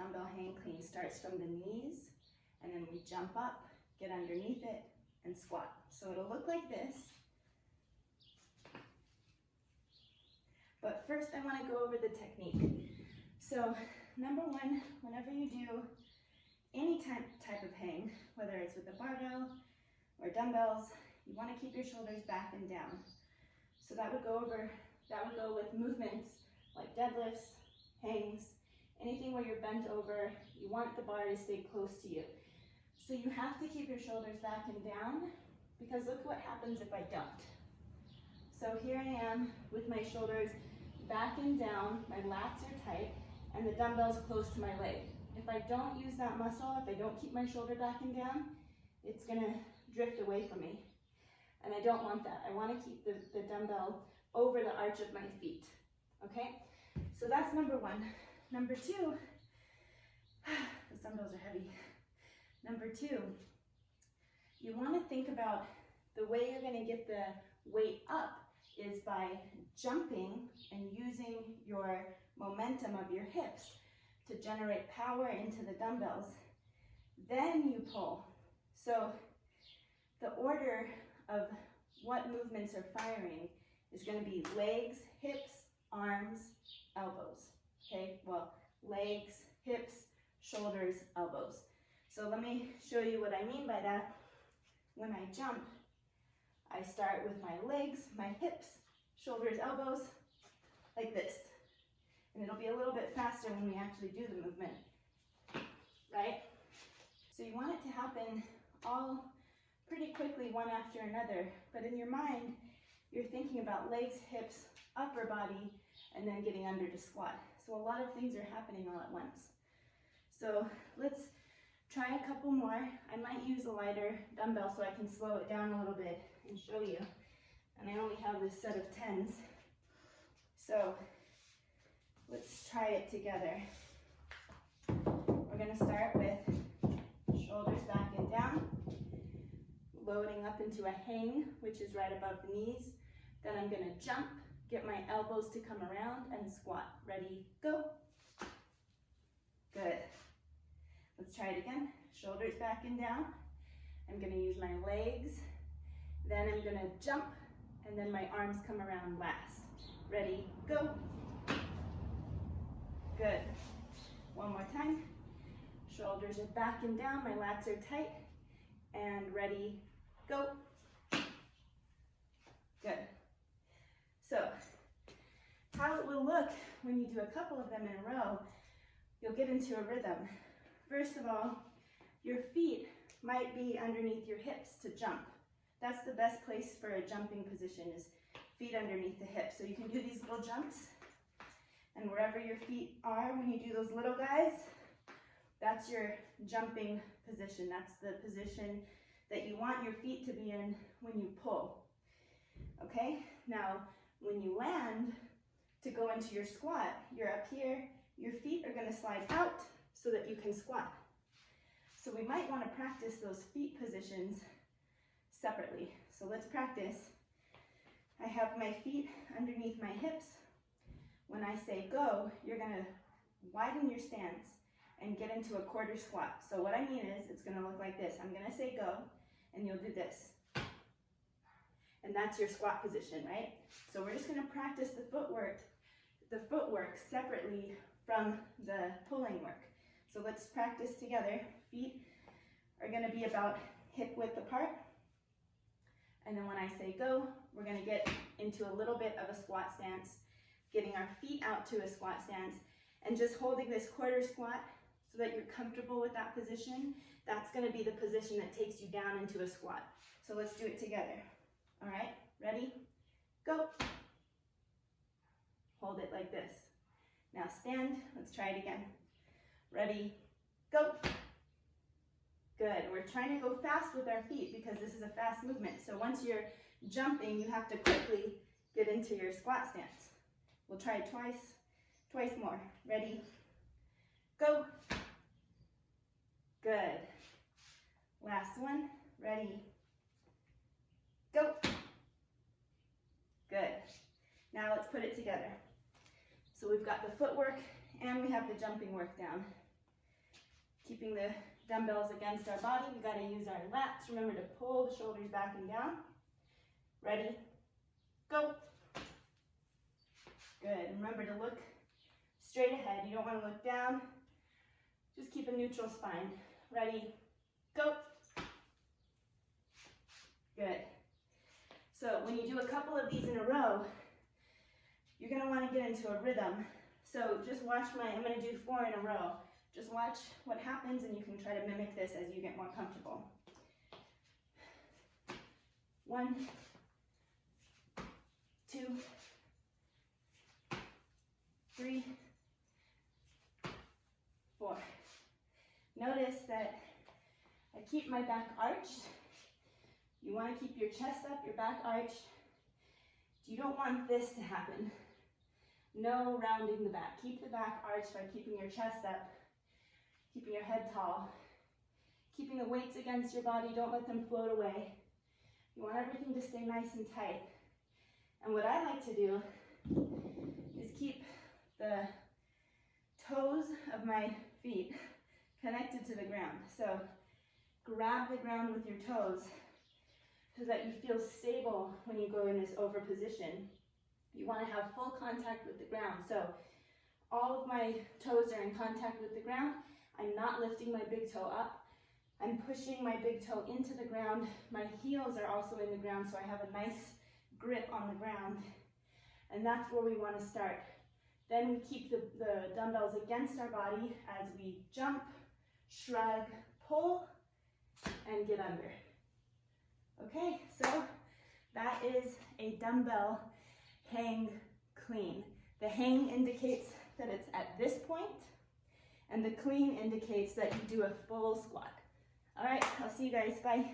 dumbbell hang clean starts from the knees, and then we jump up, get underneath it, and squat. So it'll look like this. But first I want to go over the technique. So number one, whenever you do any type of hang, whether it's with a barbell or dumbbells, you want to keep your shoulders back and down. So that would go with movements like deadlifts, hangs, anything where you're bent over. You want the bar to stay close to you. So you have to keep your shoulders back and down, because look what happens if I don't. So here I am with my shoulders back and down, my lats are tight, and the dumbbell's close to my leg. If I don't use that muscle, if I don't keep my shoulder back and down, it's gonna drift away from me. And I don't want that. I wanna keep the dumbbell over the arch of my feet, okay? So that's number one. Number two, those dumbbells are heavy. Number two, you wanna think about the way you're gonna get the weight up is by jumping and using your momentum of your hips to generate power into the dumbbells. Then you pull. So the order of what movements are firing is going to be legs, hips, arms, elbows. Okay, well, legs, hips, shoulders, elbows. So let me show you what I mean by that. When I jump, I start with my legs, my hips, shoulders, elbows, like this. And it'll be a little bit faster when we actually do the movement, right? So you want it to happen all pretty quickly, one after another, but in your mind, you're thinking about legs, hips, upper body, and then getting under to squat. So a lot of things are happening all at once. So let's try a couple more. I might use a lighter dumbbell so I can slow it down a little bit and show you. And I only have this set of 10s. So let's try it together. We're gonna start with shoulders back and down, loading up into a hang, which is right above the knees. Then I'm gonna jump, get my elbows to come around, and squat. Ready, go. Good. Let's try it again. Shoulders back and down. I'm gonna use my legs. Then I'm gonna jump, and then my arms come around last. Ready, go. Good. One more time. Shoulders are back and down, my lats are tight. And ready, go. Good. So, how it will look when you do a couple of them in a row, you'll get into a rhythm. First of all, your feet might be underneath your hips to jump. That's the best place for a jumping position, is feet underneath the hips. So you can do these little jumps, and wherever your feet are when you do those little guys, that's your jumping position. That's the position that you want your feet to be in when you pull. Okay? Now, when you land to go into your squat, you're up here, your feet are gonna slide out so that you can squat. So we might wanna practice those feet positions separately. So let's practice. I have my feet underneath my hips. When I say go, you're gonna widen your stance and get into a quarter squat. So what I mean is, it's gonna look like this. I'm gonna say go, and you'll do this. And that's your squat position, right? So we're just gonna practice the footwork separately from the pulling work. So let's practice together. Feet are gonna be about hip width apart. And then when I say go, we're gonna get into a little bit of a squat stance, getting our feet out to a squat stance, and just holding this quarter squat so that you're comfortable with that position. That's gonna be the position that takes you down into a squat. So let's do it together. All right, ready? Go. Hold it like this. Now stand, let's try it again. Ready, go. Good, we're trying to go fast with our feet because this is a fast movement. So once you're jumping, you have to quickly get into your squat stance. We'll try it twice more. Ready, go. Good. Last one, ready, go. Good. Now let's put it together. So we've got the footwork and we have the jumping work down. keeping the dumbbells against our body. We got to use our lats. Remember to pull the shoulders back and down. Ready, go. Good. Remember to look straight ahead. You don't want to look down. Just keep a neutral spine. Ready, go. Good. So when you do a couple of these in a row, you're going to want to get into a rhythm. So just watch I'm going to do 4 in a row. Just watch what happens and you can try to mimic this as you get more comfortable. 1, 2, 3, 4. Notice that I keep my back arched. You want to keep your chest up, your back arched. You don't want this to happen. No rounding the back. Keep the back arched by keeping your chest up, keeping your head tall, keeping the weights against your body. Don't let them float away. You want everything to stay nice and tight. And what I like to do is keep the toes of my feet connected to the ground. So grab the ground with your toes so that you feel stable when you go in this over position. You want to have full contact with the ground. So all of my toes are in contact with the ground. I'm not lifting my big toe up. I'm pushing my big toe into the ground. My heels are also in the ground, so I have a nice grip on the ground. And that's where we want to start. Then we keep the dumbbells against our body as we jump, shrug, pull, and get under. Okay, so that is a dumbbell hang clean. The hang indicates that it's at this point, and the clean indicates that you do a full squat. All right, I'll see you guys. Bye.